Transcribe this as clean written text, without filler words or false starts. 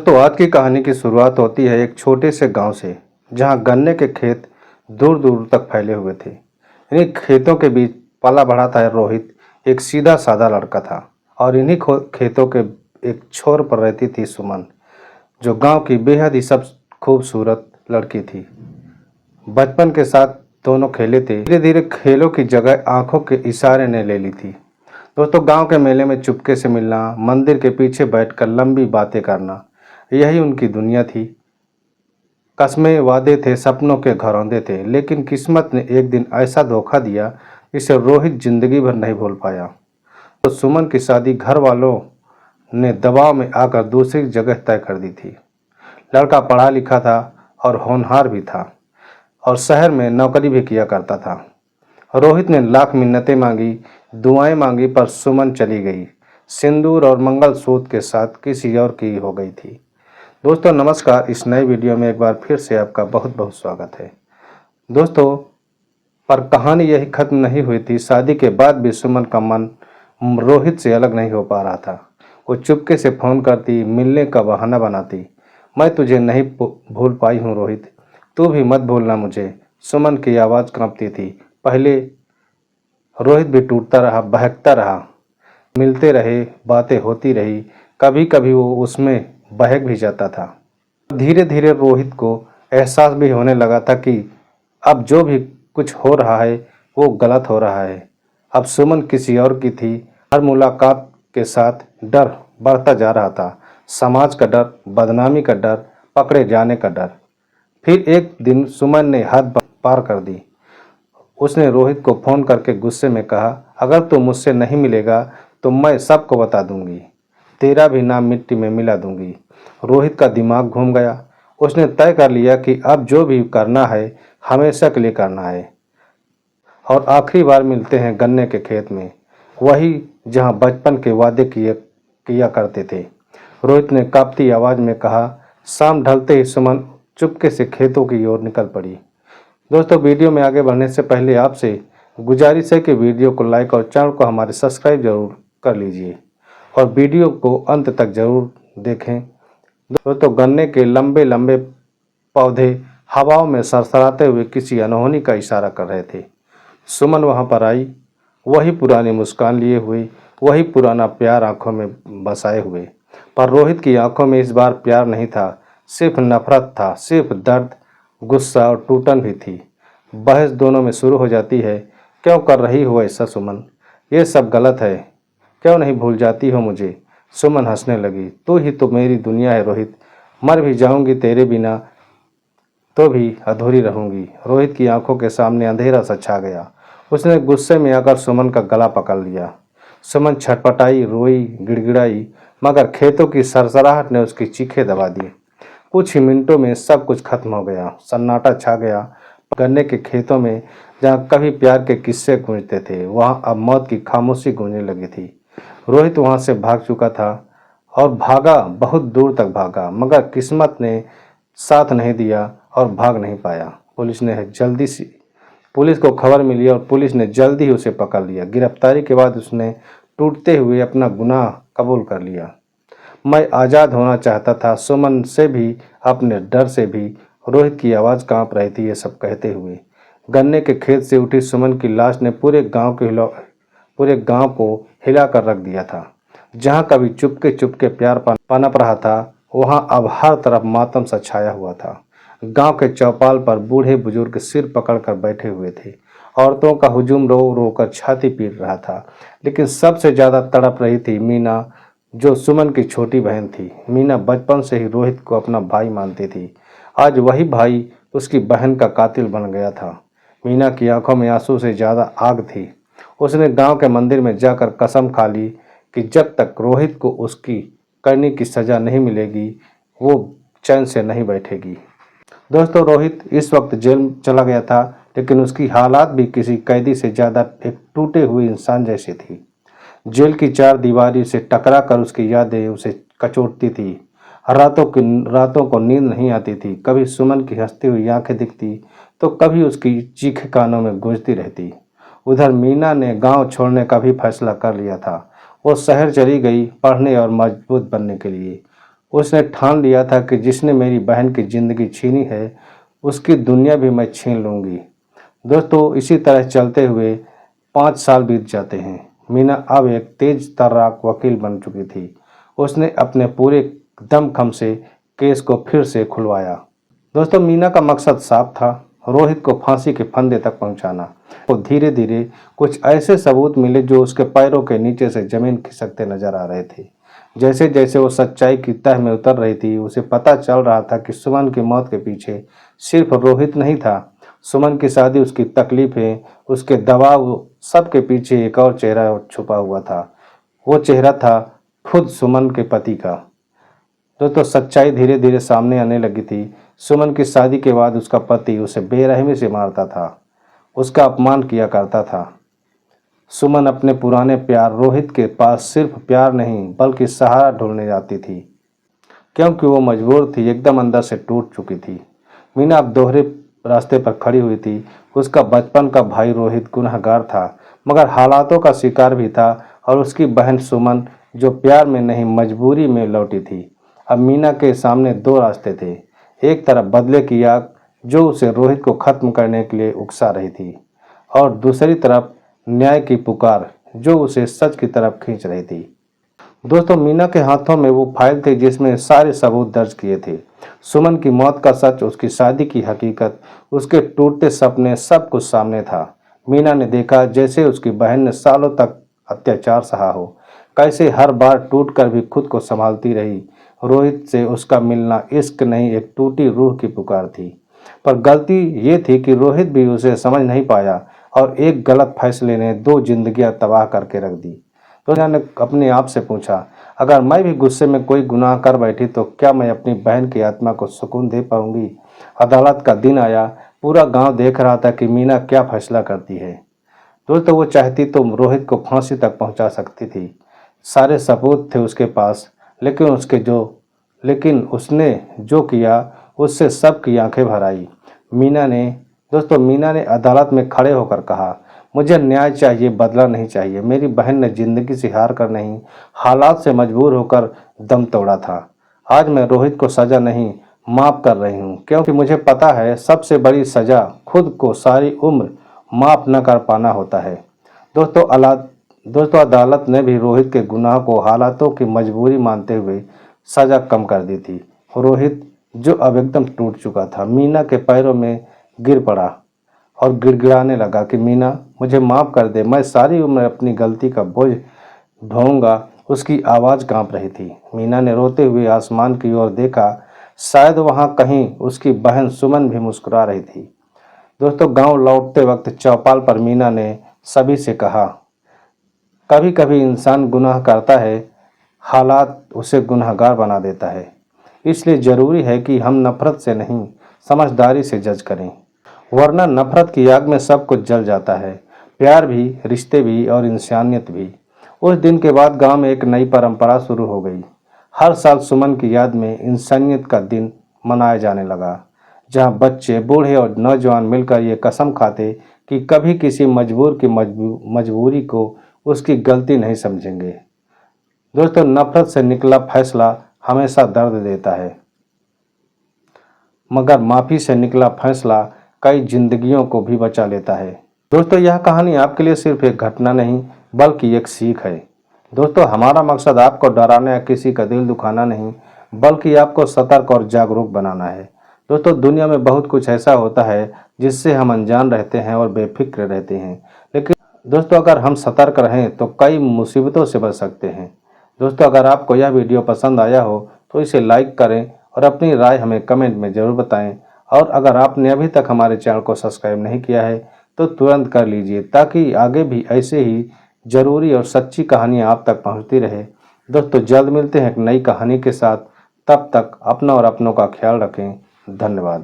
दोस्तों, आज की कहानी की शुरुआत होती है एक छोटे से गांव से, जहां गन्ने के खेत दूर दूर तक फैले हुए थे। इन्हीं खेतों के बीच पला बढ़ा था रोहित। एक सीधा साधा लड़का था और इन्हीं खेतों के एक छोर पर रहती थी सुमन, जो गांव की बेहद ही सब खूबसूरत लड़की थी। बचपन के साथ दोनों खेले थे। धीरे धीरे खेलों की जगह आंखों के इशारे ने ले ली थी। दोस्तों, गांव के मेले में चुपके से मिलना, मंदिर के पीछे बैठकर लंबी बातें करना, यही उनकी दुनिया थी। कस्में वादे थे, सपनों के घरौंदे थे, लेकिन किस्मत ने एक दिन ऐसा धोखा दिया जिसे रोहित जिंदगी भर नहीं भूल पाया। तो सुमन की शादी घर वालों ने दबाव में आकर दूसरी जगह तय कर दी थी। लड़का पढ़ा लिखा था और होनहार भी था और शहर में नौकरी भी किया करता था। रोहित ने लाख मिन्नतें मांगी, दुआएं मांगी, पर सुमन चली गई। सिंदूर और मंगलसूत्र के साथ किसी और की हो गई थी। दोस्तों नमस्कार, इस नए वीडियो में एक बार फिर से आपका बहुत बहुत स्वागत है। दोस्तों, पर कहानी यही खत्म नहीं हुई थी। शादी के बाद भी सुमन का मन रोहित से अलग नहीं हो पा रहा था। वो चुपके से फ़ोन करती, मिलने का बहाना बनाती। मैं तुझे नहीं भूल पाई हूँ रोहित, तू भी मत भूलना मुझे। सुमन की आवाज़ कांपती थी। पहले रोहित भी टूटता रहा, बहकता रहा। मिलते रहे, बातें होती रही, कभी कभी वो उसमें बहक भी जाता था। धीरे धीरे रोहित को एहसास भी होने लगा था कि अब जो भी कुछ हो रहा है वो गलत हो रहा है। अब सुमन किसी और की थी। हर मुलाकात के साथ डर बढ़ता जा रहा था। समाज का डर, बदनामी का डर, पकड़े जाने का डर। फिर एक दिन सुमन ने हद पार कर दी। उसने रोहित को फ़ोन करके गुस्से में कहा, अगर तू मुझसे नहीं मिलेगा तो मैं सबको बता दूंगी, तेरा भी नाम मिट्टी में मिला दूंगी। रोहित का दिमाग घूम गया। उसने तय कर लिया कि अब जो भी करना है हमेशा के लिए करना है। और आखिरी बार मिलते हैं गन्ने के खेत में, वही जहां बचपन के वादे किया करते थे। रोहित ने कांपती आवाज़ में कहा। शाम ढलते ही सुमन चुपके से खेतों की ओर निकल पड़ी। दोस्तों, वीडियो में आगे बढ़ने से पहले आपसे गुजारिश है कि वीडियो को लाइक और चैनल को हमारे सब्सक्राइब जरूर कर लीजिए और वीडियो को अंत तक जरूर देखें। दोस्तों, गन्ने के लंबे लंबे पौधे हवाओं में सरसराते हुए किसी अनहोनी का इशारा कर रहे थे। सुमन वहां पर आई, वही पुरानी मुस्कान लिए हुए, वही पुराना प्यार आंखों में बसाए हुए। पर रोहित की आंखों में इस बार प्यार नहीं था, सिर्फ नफरत था, सिर्फ दर्द, गुस्सा और टूटन भी थी। बहस दोनों में शुरू हो जाती है। क्यों कर रही हो ऐसा सुमन? ये सब गलत है। क्यों नहीं भूल जाती हो मुझे? सुमन हंसने लगी। तू ही तो मेरी दुनिया है रोहित, मर भी जाऊंगी तेरे बिना तो भी अधूरी रहूंगी। रोहित की आंखों के सामने अंधेरा सा छा गया। उसने गुस्से में आकर सुमन का गला पकड़ लिया। सुमन छटपटाई, रोई, गिड़गिड़ाई, मगर खेतों की सरसराहट ने उसकी चीखें दबा दी। कुछ ही मिनटों में सब कुछ खत्म हो गया। सन्नाटा छा गया। गन्ने के खेतों में जहाँ कभी प्यार के किस्से गूंजते थे, वहाँ अब मौत की खामोशी गूंजने लगी थी। रोहित वहाँ से भाग चुका था और भागा, बहुत दूर तक भागा, मगर किस्मत ने साथ नहीं दिया और भाग नहीं पाया। पुलिस को खबर मिली और पुलिस ने जल्दी ही उसे पकड़ लिया। गिरफ्तारी के बाद उसने टूटते हुए अपना गुनाह कबूल कर लिया। मैं आज़ाद होना चाहता था। सुमन से भी, अपने डर से भी। रोहित की आवाज़ कांप रही थी ये सब कहते हुए। गन्ने के खेत से उठी सुमन की लाश ने पूरे गांव को हिला कर रख दिया था। जहां कभी चुपके चुपके प्यार पनप रहा था, वहां अब हर तरफ मातम सा छाया हुआ था। गांव के चौपाल पर बूढ़े बुजुर्ग सिर पकड़कर बैठे हुए थे। औरतों का हुजूम रो रो कर छाती पीट रहा था। लेकिन सबसे ज्यादा तड़प रही थी मीना, जो सुमन की छोटी बहन थी। मीना बचपन से ही रोहित को अपना भाई मानती थी। आज वही भाई उसकी बहन का कातिल बन गया था। मीना की आंखों में आंसू से ज्यादा आग थी। उसने गांव के मंदिर में जाकर कसम खा ली कि जब तक रोहित को उसकी करने की सजा नहीं मिलेगी, वो चैन से नहीं बैठेगी। दोस्तों, रोहित इस वक्त जेल चला गया था, लेकिन उसकी हालात भी किसी कैदी से ज्यादा एक टूटे हुए इंसान जैसी थी। जेल की चार दीवारी से टकरा कर उसकी यादें उसे कचोटती थी। रातों को नींद नहीं आती थी। कभी सुमन की हंसती हुई आंखें दिखती तो कभी उसकी चीखें कानों में गूंजती रहती। उधर मीना ने गांव छोड़ने का भी फैसला कर लिया था। वो शहर चली गई पढ़ने और मजबूत बनने के लिए। उसने ठान लिया था कि जिसने मेरी बहन की ज़िंदगी छीनी है उसकी दुनिया भी मैं छीन लूँगी। दोस्तों, इसी तरह चलते हुए 5 साल बीत जाते हैं। मीना अब एक तेज तर्राक वकील बन चुकी थी। उसने अपने पूरे दमखम से केस को फिर से खुलवाया। दोस्तों, मीना का मकसद साफ था, रोहित को फांसी के फंदे तक पहुंचाना। तो धीरे धीरे कुछ ऐसे सबूत मिले जो उसके पैरों के नीचे से जमीन खिसकते नजर आ रहे थे। जैसे जैसे वो सच्चाई की तह में उतर रही थी, उसे पता चल रहा था कि सुमन की मौत के पीछे सिर्फ रोहित नहीं था। सुमन की शादी, उसकी तकलीफें, उसके दबाव, सबके पीछे एक और चेहरा छुपा हुआ था। वो चेहरा था खुद सुमन के पति का। दोस्तों, सच्चाई धीरे धीरे सामने आने लगी थी। सुमन की शादी के बाद उसका पति उसे बेरहमी से मारता था, उसका अपमान किया करता था। सुमन अपने पुराने प्यार रोहित के पास सिर्फ प्यार नहीं बल्कि सहारा ढूंढने जाती थी, क्योंकि वो मजबूर थी, एकदम अंदर से टूट चुकी थी। मीना अब दोहरे रास्ते पर खड़ी हुई थी। उसका बचपन का भाई रोहित गुनहगार था, मगर हालातों का शिकार भी था, और उसकी बहन सुमन जो प्यार में नहीं मजबूरी में लौटी थी। अब मीना के सामने दो रास्ते थे। एक तरफ बदले की आग जो उसे रोहित को खत्म करने के लिए उकसा रही थी, और दूसरी तरफ न्याय की पुकार जो उसे सच की तरफ खींच रही थी। दोस्तों, मीना के हाथों में वो फाइल थी जिसमें सारे सबूत दर्ज किए थे। सुमन की मौत का सच, उसकी शादी की हकीकत, उसके टूटते सपने, सब कुछ सामने था। मीना ने देखा जैसे उसकी बहन ने सालों तक अत्याचार सहा हो, कैसे हर बार टूटकर भी खुद को संभालती रही। रोहित से उसका मिलना इश्क नहीं, एक टूटी रूह की पुकार थी। पर गलती ये थी कि रोहित भी उसे समझ नहीं पाया, और एक गलत फैसले ने दो जिंदगियां तबाह करके रख दी। तो मैंने अपने आप से पूछा, अगर मैं भी गुस्से में कोई गुनाह कर बैठी तो क्या मैं अपनी बहन की आत्मा को सुकून दे पाऊंगी? अदालत का दिन आया। पूरा गांव देख रहा था कि मीना क्या फैसला करती है। दोस्तों, वो चाहती तो रोहित को फांसी तक पहुंचा सकती थी। सारे सबूत थे उसके पास, लेकिन उसने जो किया उससे सबकी आंखें भर आई। मीना ने अदालत में खड़े होकर कहा, मुझे न्याय चाहिए, बदला नहीं चाहिए। मेरी बहन ने जिंदगी से हार कर नहीं, हालात से मजबूर होकर दम तोड़ा था। आज मैं रोहित को सजा नहीं, माफ कर रही हूँ, क्योंकि मुझे पता है सबसे बड़ी सजा खुद को सारी उम्र माफ न कर पाना होता है। दोस्तों दोस्तों, अदालत ने भी रोहित के गुनाह को हालातों की मजबूरी मानते हुए सजा कम कर दी थी। रोहित, जो अब एकदम टूट चुका था, मीना के पैरों में गिर पड़ा और गिड़गिड़ाने लगा कि मीना, मुझे माफ़ कर दे, मैं सारी उम्र अपनी गलती का बोझ ढोऊंगा। उसकी आवाज़ कांप रही थी। मीना ने रोते हुए आसमान की ओर देखा, शायद वहाँ कहीं उसकी बहन सुमन भी मुस्कुरा रही थी। दोस्तों, गांव लौटते वक्त चौपाल पर मीना ने सभी से कहा, कभी कभी इंसान गुनाह करता है, हालात उसे गुनहगार बना देता है। इसलिए ज़रूरी है कि हम नफरत से नहीं, समझदारी से जज करें, वरना नफरत की आग में सब कुछ जल जाता है, प्यार भी, रिश्ते भी और इंसानियत भी। उस दिन के बाद गांव में एक नई परंपरा शुरू हो गई। हर साल सुमन की याद में इंसानियत का दिन मनाया जाने लगा, जहां बच्चे, बूढ़े और नौजवान मिलकर ये कसम खाते कि कभी किसी मजबूर की मजबूरी को उसकी गलती नहीं समझेंगे। दोस्तों, नफरत से निकला फैसला हमेशा दर्द देता है, मगर माफ़ी से निकला फैसला कई जिंदगियों को भी बचा लेता है। दोस्तों, यह कहानी आपके लिए सिर्फ एक घटना नहीं बल्कि एक सीख है। दोस्तों, हमारा मकसद आपको डराना या किसी का दिल दुखाना नहीं, बल्कि आपको सतर्क और जागरूक बनाना है। दोस्तों, दुनिया में बहुत कुछ ऐसा होता है जिससे हम अनजान रहते हैं और बेफिक्र रहते हैं, लेकिन दोस्तों, अगर हम सतर्क रहें तो कई मुसीबतों से बच सकते हैं। दोस्तों, अगर आपको यह वीडियो पसंद आया हो तो इसे लाइक करें और अपनी राय हमें कमेंट में ज़रूर बताएं। और अगर आपने अभी तक हमारे चैनल को सब्सक्राइब नहीं किया है तो तुरंत कर लीजिए, ताकि आगे भी ऐसे ही ज़रूरी और सच्ची कहानियाँ आप तक पहुँचती रहे। दोस्तों, जल्द मिलते हैं एक नई कहानी के साथ। तब तक अपना और अपनों का ख्याल रखें। धन्यवाद।